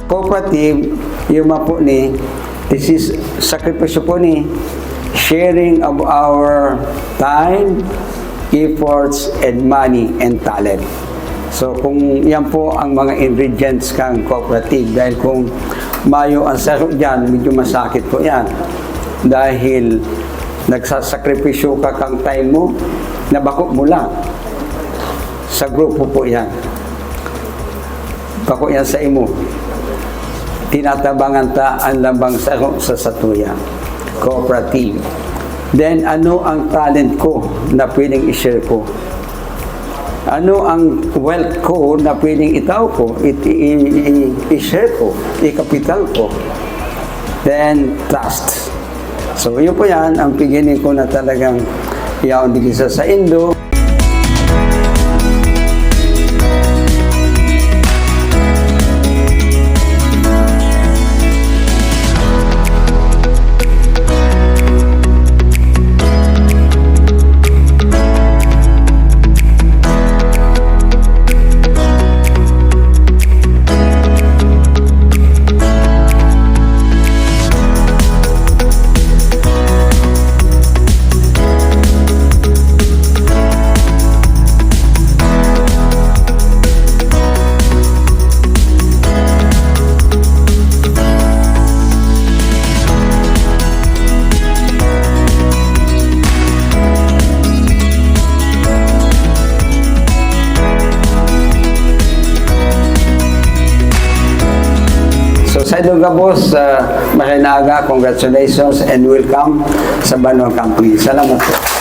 cooperative, yung po ni, this is sakripisyo po ni, sharing of our time, efforts, and money, and talent. So, kung yan po ang mga ingredients kang cooperative, dahil kung mayo ang sakot dyan, medyo masakit po yan. Dahil nagsasakripisyo ka kang time mo, nabako mo lang. Sa grupo po yan. Bako yan sa imo. Tinatabangan ta ang lambang sakot sa satuya. Cooperative. Then, ano ang talent ko na pwedeng i-share ko? Ano ang wealth ko na pwedeng itaw ko, i-share ko, i-capital ko? Then, trust. So, yun po yan, ang piginin ko na talagang iyaon digisa sa Indo. Sa Idoga Boss, Masinaga, congratulations and welcome sa Banwang Company. Salamat po.